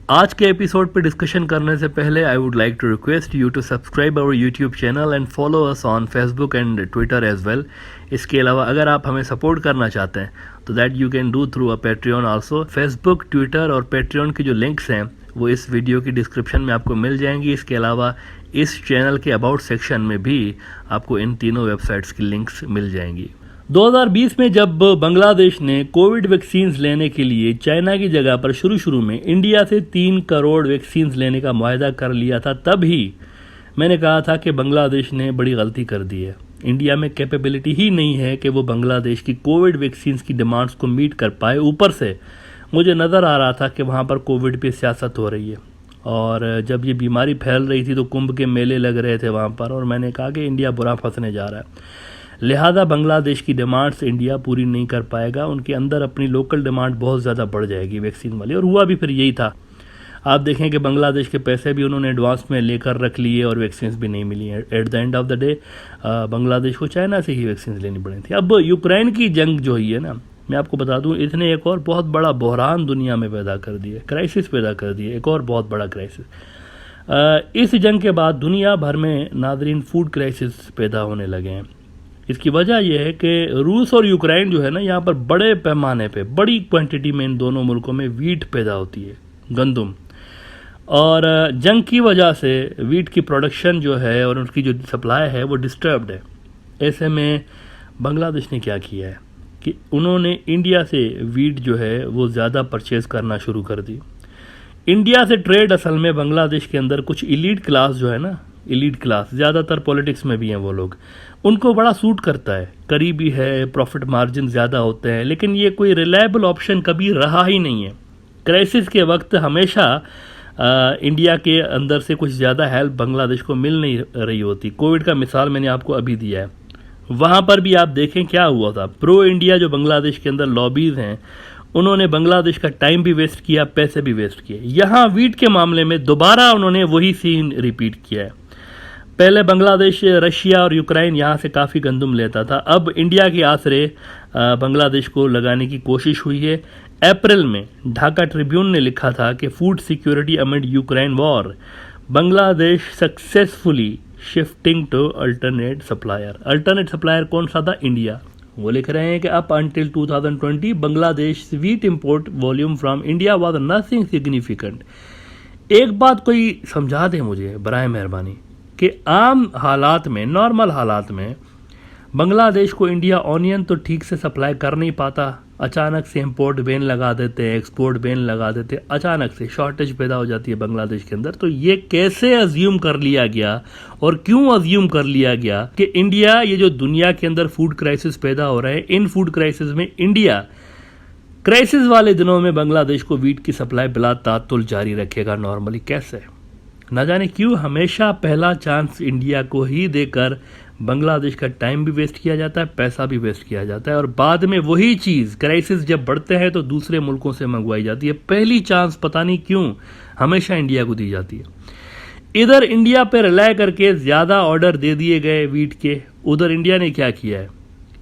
आज के एपिसोड पे डिस्कशन करने से पहले I would like to request you to subscribe our YouTube channel and follow us on Facebook and Twitter as well. इसके अलावा अगर आप हमें सपोर्ट करना चाहते हैं तो that you can do through a Patreon also. Facebook, Twitter और पेट्रियन की जो लिंक्स हैं वो इस वीडियो की डिस्क्रिप्शन में आपको मिल जाएंगी। इसके अलावा इस चैनल के अबाउट सेक्शन में भी आपको इन तीनों वेबसाइट्स की लिंक्स मिल जाएंगी। 2020 में जब बांग्लादेश ने कोविड वैक्सीन्स लेने के लिए चाइना की जगह पर शुरू में इंडिया से 3 करोड़ वैक्सीन्स लेने का मुआहदा कर लिया था, तब ही मैंने कहा था कि बांग्लादेश ने बड़ी गलती कर दी है। इंडिया में कैपेबिलिटी ही नहीं है कि वो बांग्लादेश की कोविड वैक्सीन्स की डिमांड्स को मीट कर पाए। ऊपर से मुझे नज़र आ रहा था कि वहाँ पर कोविड पे सियासत हो रही है और जब ये बीमारी फैल रही थी तो कुंभ के मेले लग रहे थे वहाँ पर, और मैंने कहा कि इंडिया बुरा फंसने जा रहा है। लिहाजा बांग्लादेश की डिमांड्स इंडिया पूरी नहीं कर पाएगा। उनके अंदर अपनी लोकल डिमांड बहुत ज़्यादा बढ़ जाएगी वैक्सीन वाली, और हुआ भी फिर यही था। आप देखें कि बांग्लादेश के पैसे भी उन्होंने एडवांस में लेकर रख लिए और वैक्सीन भी नहीं मिली। At the end of the day Bangladesh को चाइना से ही वैक्सीन लेनी पड़ी थी। अब यूक्रेन की जंग जो हुई है ना, मैं आपको बता दूं, इसने एक और बहुत बड़ा बहरान दुनिया में पैदा कर दिया, क्राइसिस पैदा कर दिया, एक और बहुत बड़ा क्राइसिस। इस जंग के बाद दुनिया भर में नादरीन फूड क्राइसिस पैदा होने लगे हैं। इसकी वजह यह है कि रूस और यूक्रेन जो है ना, यहाँ पर बड़े पैमाने पे बड़ी क्वांटिटी में इन दोनों मुल्कों में वीट पैदा होती है, गंदम, और जंग की वजह से वीट की प्रोडक्शन जो है और उसकी जो सप्लाई है वो डिस्टर्ब्ड है। ऐसे में बांग्लादेश ने क्या किया है कि उन्होंने इंडिया से वीट जो है वो ज़्यादा परचेज़ करना शुरू कर दी। इंडिया से ट्रेड असल में बांग्लादेश के अंदर कुछ इलीट क्लास जो है ना, इलीट क्लास, ज़्यादातर पॉलिटिक्स में भी हैं वो लोग, उनको बड़ा सूट करता है, करीबी है, प्रॉफिट मार्जिन ज़्यादा होते हैं, लेकिन ये कोई रिलायबल ऑप्शन कभी रहा ही नहीं है। क्राइसिस के वक्त हमेशा इंडिया के अंदर से कुछ ज़्यादा हेल्प बांग्लादेश को मिल नहीं रही होती। कोविड का मिसाल मैंने आपको अभी दिया है, वहाँ पर भी आप देखें क्या हुआ था। प्रो इंडिया जो बांग्लादेश के अंदर लॉबीज़ हैं, उन्होंने बांग्लादेश का टाइम भी वेस्ट किया, पैसे भी वेस्ट किए। यहाँ वीट के मामले में दोबारा उन्होंने वही सीन रिपीट किया है। पहले बांग्लादेश, रशिया और यूक्रेन यहाँ से काफ़ी गंदम लेता था, अब इंडिया के आसरे बांग्लादेश को लगाने की कोशिश हुई है। अप्रैल में ढाका ट्रिब्यून ने लिखा था कि food security amid Ukraine war, Bangladesh successfully shifting to alternate supplier. Alternate supplier कौन सा था? इंडिया। वो लिख रहे हैं कि up until 2020 Bangladesh wheat import volume from India was nothing significant. एक बात कोई समझा दे मुझे बराए मेहरबानी कि आम हालात में, नॉर्मल हालात में बांग्लादेश को इंडिया ऑनियन तो ठीक से सप्लाई कर नहीं पाता, अचानक से इंपोर्ट बैन लगा देते हैं, एक्सपोर्ट बैन लगा देते हैं, अचानक से शॉर्टेज पैदा हो जाती है बांग्लादेश के अंदर। तो ये कैसे अज्यूम कर लिया गया और क्यों अज्यूम कर लिया गया कि इंडिया, ये जो दुनिया के अंदर फूड क्राइसिस पैदा हो रहे हैं, इन फूड क्राइसिस में इंडिया क्राइसिस वाले दिनों में बांग्लादेश को वीट की सप्लाई बिला तातुल जारी रखेगा नॉर्मली? कैसे? न जाने क्यों हमेशा पहला चांस इंडिया को ही देकर बांग्लादेश का टाइम भी वेस्ट किया जाता है, पैसा भी वेस्ट किया जाता है, और बाद में वही चीज़ क्राइसिस जब बढ़ते हैं तो दूसरे मुल्कों से मंगवाई जाती है। पहली चांस पता नहीं क्यों हमेशा इंडिया को दी जाती है। इधर इंडिया पर रिलाय करके ज़्यादा ऑर्डर दे दिए गए वीट के, उधर इंडिया ने क्या किया है?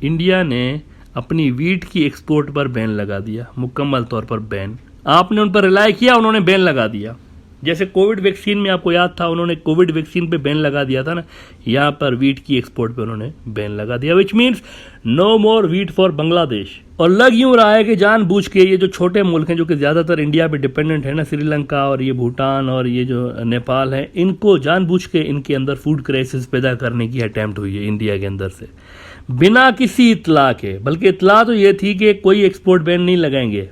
इंडिया ने अपनी वीट की एक्सपोर्ट पर बैन लगा दिया, मुकम्मल तौर पर बैन। आपने उन पर रिलाय किया, उन्होंने बैन लगा दिया। जैसे कोविड वैक्सीन में आपको याद था, उन्होंने कोविड वैक्सीन पे बैन लगा दिया था ना, यहाँ पर वीट की एक्सपोर्ट पे उन्होंने बैन लगा दिया, which means no more wheat for Bangladesh. और लग यूँ रहा है कि जानबूझ के ये जो छोटे मुल्क हैं जो कि ज़्यादातर इंडिया पे डिपेंडेंट है ना, श्रीलंका और ये भूटान और ये जो नेपाल है, इनको जानबूझ के इनके अंदर फूड क्राइसिस पैदा करने की अटैम्प्ट हुई है इंडिया के अंदर से, बिना किसी इतला के। बल्कि इतला तो ये थी कि कोई एक्सपोर्ट बैन नहीं लगाएंगे,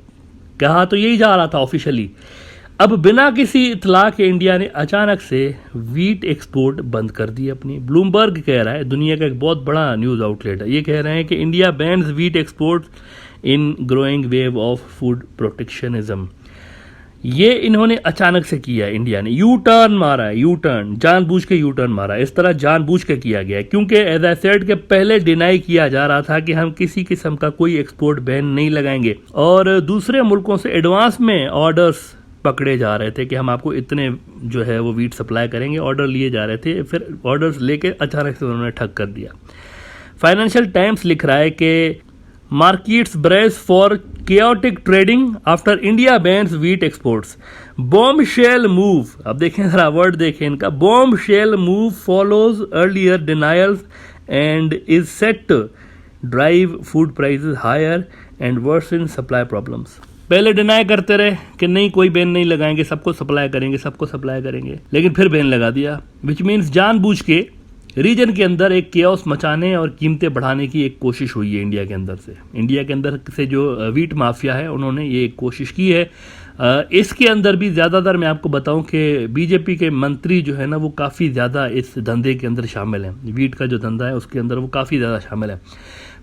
कहा तो यही जा रहा था ऑफिशियली। अब बिना किसी इतला के इंडिया ने अचानक से वीट एक्सपोर्ट बंद कर दी अपनी। ब्लूमबर्ग कह रहा है, दुनिया का एक बहुत बड़ा न्यूज़ आउटलेट है, ये कह रहे हैं कि India bans wheat export in growing wave of food protectionism. ये इन्होंने अचानक से किया है, इंडिया ने यू टर्न मारा है, यू टर्न, जानबूझ के यू टर्न मारा है। इस तरह जानबूझ के किया गया है क्योंकि एज आई सेड के पहले डिनाई किया जा रहा था कि हम किसी किस्म का कोई एक्सपोर्ट बैन नहीं लगाएंगे, और दूसरे मुल्कों से एडवांस में ऑर्डर्स पकड़े जा रहे थे कि हम आपको इतने जो है वो वीट सप्लाई करेंगे, ऑर्डर लिए जा रहे थे। फिर ऑर्डर्स लेके अचानक से उन्होंने ठग कर दिया। फाइनेंशियल टाइम्स लिख रहा है कि markets brace for chaotic trading after India bans wheat exports। Bombshell move, अब देखें जरा वर्ड देखें इनका, bombshell move follows earlier denials and is set to drive food prices higher and worsen supply problems. पहले deny करते रहे कि नहीं कोई बैन नहीं लगाएंगे, सबको सप्लाई करेंगे, लेकिन फिर बैन लगा दिया, विच मीन्स जानबूझ के रीजन के अंदर एक केओस मचाने और कीमतें बढ़ाने की एक कोशिश हुई है इंडिया के अंदर से जो वीट माफिया है उन्होंने ये एक कोशिश की है। इसके अंदर भी ज़्यादातर मैं आपको बताऊं कि बीजेपी के मंत्री जो है ना वो काफ़ी ज़्यादा इस धंधे के अंदर शामिल हैं। वीट का जो धंधा है उसके अंदर वो काफ़ी ज़्यादा शामिल है।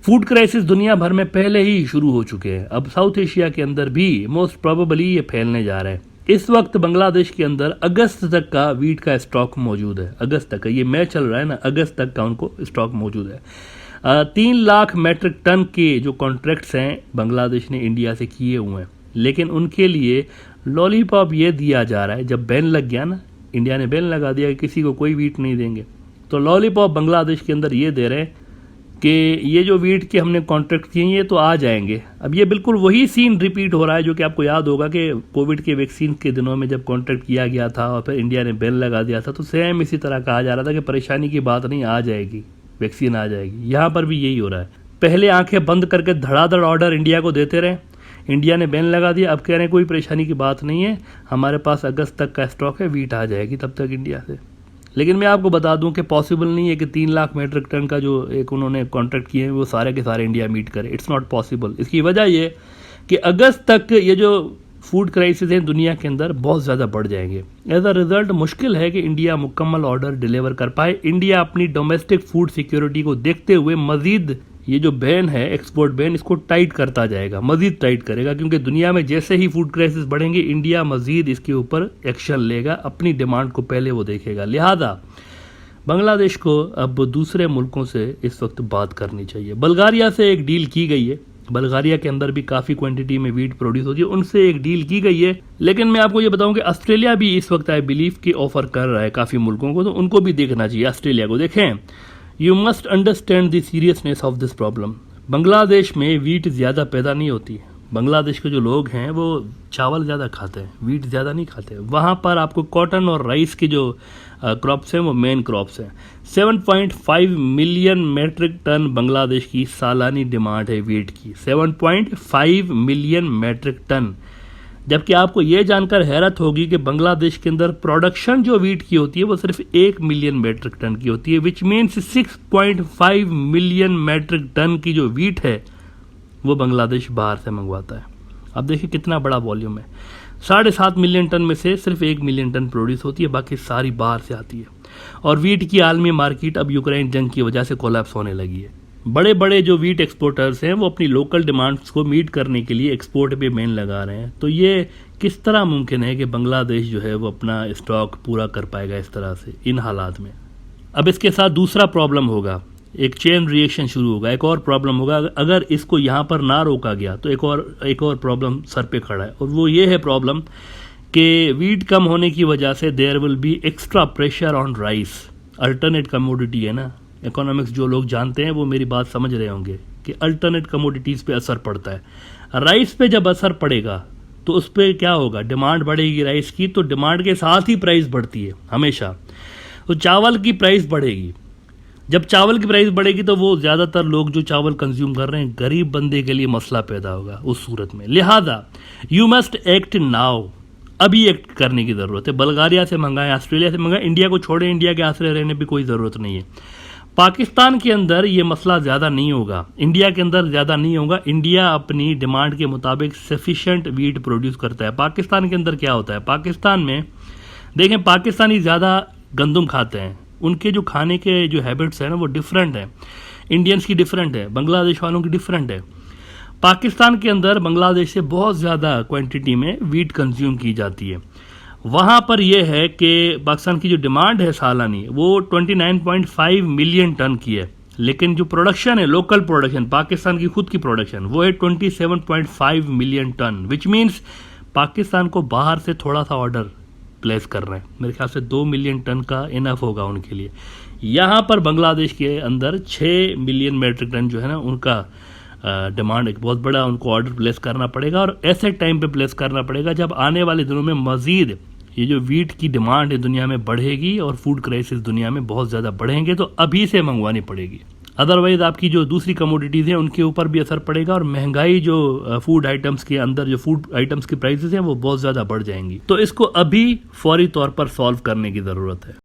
फूड क्राइसिस दुनिया भर में पहले ही शुरू हो चुके हैं, अब साउथ एशिया के अंदर भी मोस्ट प्रोबेबली ये फैलने जा रहा है। इस वक्त बांग्लादेश के अंदर अगस्त तक का वीट का स्टॉक मौजूद है, अगस्त तक का, ये मैच चल रहा है ना, अगस्त तक का उनको स्टॉक मौजूद है। 3 लाख मेट्रिक टन के जो कॉन्ट्रैक्ट्स हैं बांग्लादेश ने इंडिया से किए हुए हैं, लेकिन उनके लिए लॉलीपॉप ये दिया जा रहा है, जब बैन लग गया ना, इंडिया ने बैन लगा दिया कि किसी को कोई वीट नहीं देंगे, तो लॉलीपॉप बांग्लादेश के अंदर ये दे रहे हैं कि ये जो वीट के हमने कॉन्ट्रैक्ट किए ये तो आ जाएंगे। अब ये बिल्कुल वही सीन रिपीट हो रहा है जो कि आपको याद होगा कि कोविड के वैक्सीन के दिनों में जब कॉन्ट्रैक्ट किया गया था और फिर इंडिया ने बैन लगा दिया था, तो सेम इसी तरह कहा जा रहा था कि परेशानी की बात नहीं, आ जाएगी वैक्सीन, आ जाएगी। यहाँ पर भी यही हो रहा है, पहले आंखें बंद करके धड़ाधड़ ऑर्डर इंडिया को देते रहे, इंडिया ने बैन लगा दिया, अब कह रहे हैं कोई परेशानी की बात नहीं है, हमारे पास अगस्त तक का स्टॉक है, वीट आ जाएगी तब तक इंडिया से। लेकिन मैं आपको बता दूं कि पॉसिबल नहीं है कि 3 लाख मेट्रिक टन का जो एक उन्होंने कॉन्ट्रैक्ट किए हैं वो सारे के सारे इंडिया मीट करे, इट्स नॉट पॉसिबल। इसकी वजह ये कि अगस्त तक ये जो फूड क्राइसिस है दुनिया के अंदर बहुत ज़्यादा बढ़ जाएंगे। एज अ रिजल्ट मुश्किल है कि इंडिया मुकम्मल ऑर्डर डिलीवर कर पाए। इंडिया अपनी डोमेस्टिक फूड सिक्योरिटी को देखते हुए मजीद ये जो बैन है, एक्सपोर्ट बैन, इसको टाइट करता जाएगा, मजीद टाइट करेगा, क्योंकि दुनिया में जैसे ही फूड क्राइसिस बढ़ेंगे इंडिया मजीद इसके ऊपर एक्शन लेगा, अपनी डिमांड को पहले वो देखेगा। लिहाजा बांग्लादेश को अब दूसरे मुल्कों से इस वक्त बात करनी चाहिए। बल्गारिया से एक डील की गई है, बल्गारिया के अंदर भी काफ़ी क्वांटिटी में वीट प्रोड्यूस होती है, उनसे एक डील की गई है। लेकिन मैं आपको ये बताऊं कि ऑस्ट्रेलिया भी इस वक्त आई बिलीव कि ऑफर कर रहा है काफ़ी मुल्कों को, तो उनको भी देखना चाहिए। ऑस्ट्रेलिया को देखें, you must understand the seriousness of this problem. Bangladesh में वीट ज़्यादा पैदा नहीं होती है, बांग्लादेश के जो लोग हैं वो चावल ज़्यादा खाते हैं, वीट ज़्यादा नहीं खाते। वहाँ पर आपको कॉटन और राइस के जो क्रॉप्स हैं वो मेन क्रॉप्स हैं। 7.5 मिलियन मेट्रिक टन बांग्लादेश की सालानी डिमांड है वीट की, 7.5 मिलियन मेट्रिक टन। जबकि आपको ये जानकर हैरत होगी कि बांग्लादेश के अंदर प्रोडक्शन जो वीट की होती है वो सिर्फ 1 मिलियन मेट्रिक टन की होती है, which means 6.5 million metric ton की जो वीट है वो बांग्लादेश बाहर से मंगवाता है। अब देखिए कितना बड़ा वॉल्यूम है, 7.5 मिलियन टन में से सिर्फ 1 मिलियन टन प्रोड्यूस होती है, बाकी सारी बाहर से आती है। और वीट की आलमी मार्केट अब यूक्रेन जंग की वजह से कोलैप्स होने लगी है। बड़े बड़े जो वीट एक्सपोर्टर्स हैं वो अपनी लोकल डिमांड्स को मीट करने के लिए एक्सपोर्ट पे बैन लगा रहे हैं। तो ये किस तरह मुमकिन है कि बांग्लादेश जो है वो अपना स्टॉक पूरा कर पाएगा इस तरह से, इन हालात में। अब इसके साथ दूसरा प्रॉब्लम होगा, एक चेन रिएक्शन शुरू होगा, एक और प्रॉब्लम होगा। अगर इसको यहाँ पर ना रोका गया तो एक और प्रॉब्लम सर पे खड़ा है, और वो ये है प्रॉब्लम कि वीट कम होने की वजह से there will be extra pressure on rice. Alternate commodity है ना, इकोनॉमिक्स जो लोग जानते हैं वो मेरी बात समझ रहे होंगे कि अल्टरनेट कमोडिटीज़ पे असर पड़ता है। राइस पे जब असर पड़ेगा तो उस पर क्या होगा, डिमांड बढ़ेगी राइस की, तो डिमांड के साथ ही प्राइस बढ़ती है हमेशा। तो चावल की प्राइस बढ़ेगी, जब चावल की प्राइस बढ़ेगी तो वो ज़्यादातर लोग जो चावल कंज्यूम कर रहे हैं गरीब बंदे के लिए मसला पैदा होगा उस सूरत में। लिहाजा यू मस्ट एक्ट नाउ, अभी एक्ट करने की ज़रूरत है। बल्गारिया से मंगाएं, ऑस्ट्रेलिया से मंगाएं, इंडिया को छोड़ें, इंडिया के आसरे रहने की कोई ज़रूरत नहीं है। पाकिस्तान के अंदर ये मसला ज़्यादा नहीं होगा, इंडिया के अंदर ज़्यादा नहीं होगा। इंडिया अपनी डिमांड के मुताबिक सफिशेंट वीट प्रोड्यूस करता है। पाकिस्तान के अंदर क्या होता है, पाकिस्तान में देखें, पाकिस्तानी ज़्यादा गंदम खाते हैं, उनके जो खाने के जो हैबिट्स हैं ना वो डिफरेंट हैं, इंडियंस की डिफरेंट है, बांग्लादेश वालों की डिफरेंट है। पाकिस्तान के अंदर बांग्लादेश से बहुत ज़्यादा क्वांटिटी में वीट कंज्यूम की जाती है। वहाँ पर यह है कि पाकिस्तान की जो डिमांड है सालानी वो 29.5 मिलियन टन की है, लेकिन जो प्रोडक्शन है, लोकल प्रोडक्शन, पाकिस्तान की खुद की प्रोडक्शन, वो है 27.5 million ton, which means Pakistan को बाहर से थोड़ा सा ऑर्डर प्लेस कर रहे हैं। मेरे ख्याल से 2 मिलियन टन का इनफ होगा उनके लिए। यहाँ पर बांग्लादेश के अंदर 6 मिलियन मेट्रिक टन जो है ना उनका डिमांड, एक बहुत बड़ा उनको ऑर्डर प्लेस करना पड़ेगा, और ऐसे टाइम पे प्लेस करना पड़ेगा जब आने वाले दिनों में मज़ीद ये जो वीट की डिमांड है दुनिया में बढ़ेगी और फूड क्राइसिस दुनिया में बहुत ज़्यादा बढ़ेंगे, तो अभी से मंगवानी पड़ेगी। अदरवाइज़ आपकी जो दूसरी कमोडिटीज़ हैं उनके ऊपर भी असर पड़ेगा, और महंगाई जो फूड आइटम्स के अंदर जो फूड आइटम्स की प्राइसेस हैं वो बहुत ज़्यादा बढ़ जाएंगी। तो इसको अभी फौरी तौर पर सॉल्व करने की ज़रूरत है।